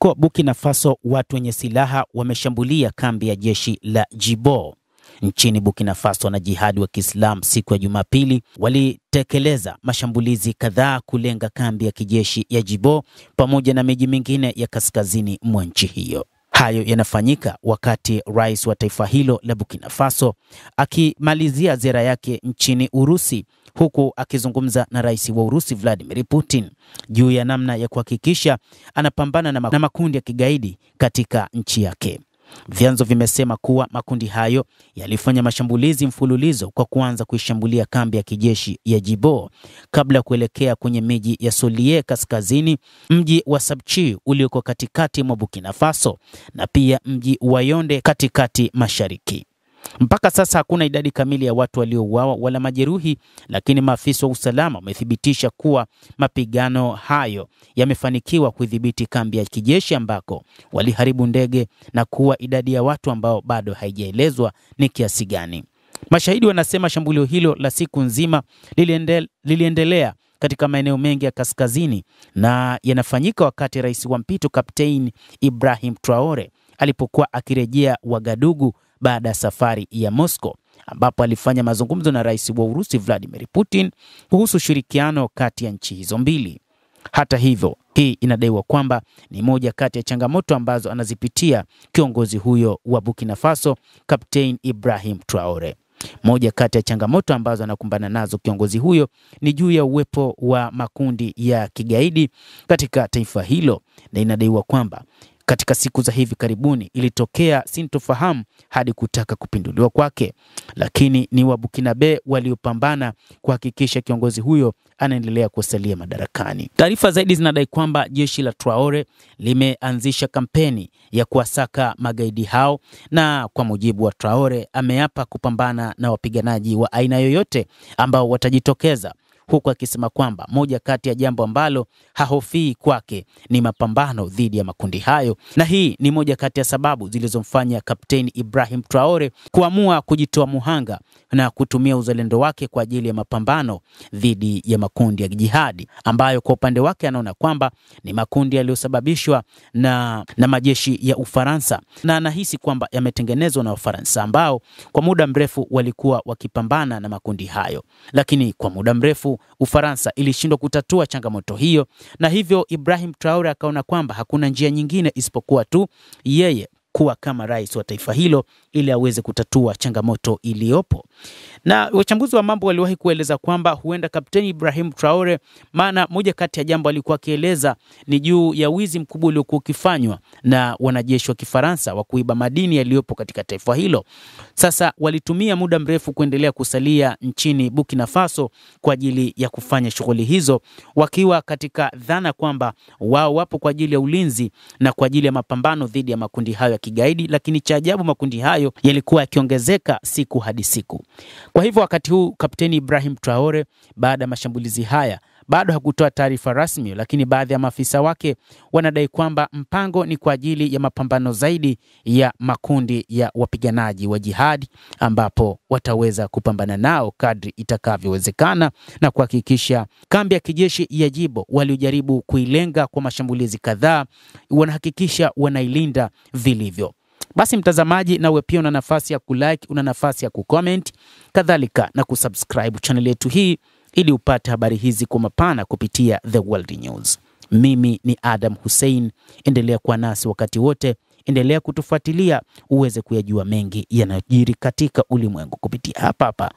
Huko Burkina Faso, watu wenye silaha wameshambulia kambi ya jeshi la Djibo nchini Burkina Faso. Na jihadi wa Kiislamu siku ya Jumapili walitekeleza mashambulizi kadhaa kulenga kambi ya kijeshi ya Djibo pamoja na miji mingine ya kaskazini mwa nchi hiyo. Hayo yanafanyika wakati rais wa taifa hilo la Burkina Faso akimalizia ziara yake nchini Urusi, huku akizungumza na rais wa Urusi Vladimir Putin juu ya namna ya kuhakikisha anapambana na makundi ya kigaidi katika nchi yake. Vyanzo vimesema kuwa makundi hayo yalifanya mashambulizi mfululizo kwa kuanza kuishambulia kambi ya kijeshi ya Djibo kabla ya kuelekea kwenye miji ya Solie kaskazini, mji wa Sabchi ulioko katikati mwa Burkina Faso na pia mji wa Yaounde katikati mashariki. Mpaka sasa hakuna idadi kamili ya watu waliouawa wala majeruhi, lakini maafisa wa usalama wamethibitisha kuwa mapigano hayo yamefanikiwa kudhibiti kambi ya kijeshi ambako waliharibu ndege na kuwa idadi ya watu ambao bado haijaelezwa ni kiasi gani. Mashahidi wanasema shambulio hilo la siku nzima liliendelea katika maeneo mengi ya kaskazini na yanafanyika wakati rais wa mpito Kapteni Ibrahim Traore alipokuwa akirejea Wagadugu baada ya safari ya Moscow, ambapo alifanya mazungumzo na rais wa Urusi Vladimir Putin kuhusu ushirikiano kati ya nchi hizo mbili. Hata hivyo, hii inadaiwa kwamba ni moja kati ya changamoto ambazo anazipitia kiongozi huyo wa Burkina Faso, Kapteni Ibrahim Traore. Moja kati ya changamoto ambazo anakumbana nazo kiongozi huyo ni juu ya uwepo wa makundi ya kigaidi katika taifa hilo, na inadaiwa kwamba katika siku za hivi karibuni ilitokea sintofahamu hadi kutaka kupinduliwa kwake, lakini ni Wabukinabe waliopambana kuhakikisha kiongozi huyo anaendelea kusalia madarakani. Taarifa zaidi zinadai kwamba jeshi la Traore limeanzisha kampeni ya kuwasaka magaidi hao, na kwa mujibu wa Traore ameapa kupambana na wapiganaji wa aina yoyote ambao watajitokeza, huku akisema kwamba moja kati ya jambo ambalo hahofii kwake ni mapambano dhidi ya makundi hayo, na hii ni moja kati ya sababu zilizomfanya Kapteni Ibrahim Traore kuamua kujitoa muhanga na kutumia uzalendo wake kwa ajili ya mapambano dhidi ya makundi ya jihadi ambayo kwa upande wake anaona kwamba ni makundi yaliyosababishwa na majeshi ya Ufaransa, na anahisi kwamba yametengenezwa na Wafaransa ambao kwa muda mrefu walikuwa wakipambana na makundi hayo, lakini kwa muda mrefu Ufaransa ilishindwa kutatua changamoto hiyo, na hivyo Ibrahim Traore akaona kwamba hakuna njia nyingine isipokuwa tu yeye kuwa kama rais wa taifa hilo ili aweze kutatua changamoto iliyopo. Na wachambuzi wa mambo waliwahi kueleza kwamba huenda Kapteni Ibrahim Traore, maana moja kati ya jambo alikuwa akieleza ni juu ya wizi mkubwa uliokuwa ukifanywa na wanajeshi wa Kifaransa wa kuiba madini yaliyopo katika taifa hilo. Sasa walitumia muda mrefu kuendelea kusalia nchini Burkina Faso kwa ajili ya kufanya shughuli hizo, wakiwa katika dhana kwamba wao wapo kwa ajili ya ulinzi na kwa ajili ya mapambano dhidi ya makundi hayo ya kigaidi, lakini cha ajabu makundi hayo yalikuwa yakiongezeka siku hadi siku. Kwa hivyo wakati huu Kapteni Ibrahim Traore baada ya mashambulizi haya bado hakutoa taarifa rasmi, lakini baadhi ya maafisa wake wanadai kwamba mpango ni kwa ajili ya mapambano zaidi ya makundi ya wapiganaji wa jihadi, ambapo wataweza kupambana nao kadri itakavyowezekana na kuhakikisha kambi ya kijeshi ya Djibo waliojaribu kuilenga kwa mashambulizi kadhaa wanahakikisha wanailinda vilivyo. Basi mtazamaji, nawe pia una nafasi ya kulike, una nafasi ya kucomment, kadhalika na kusubscribe channel yetu hii ili upate habari hizi kwa mapana kupitia The World News. Mimi ni Adam Hussein, endelea kuwa nasi wakati wote, endelea kutufuatilia uweze kuyajua mengi yanayojiri katika ulimwengu kupitia hapa.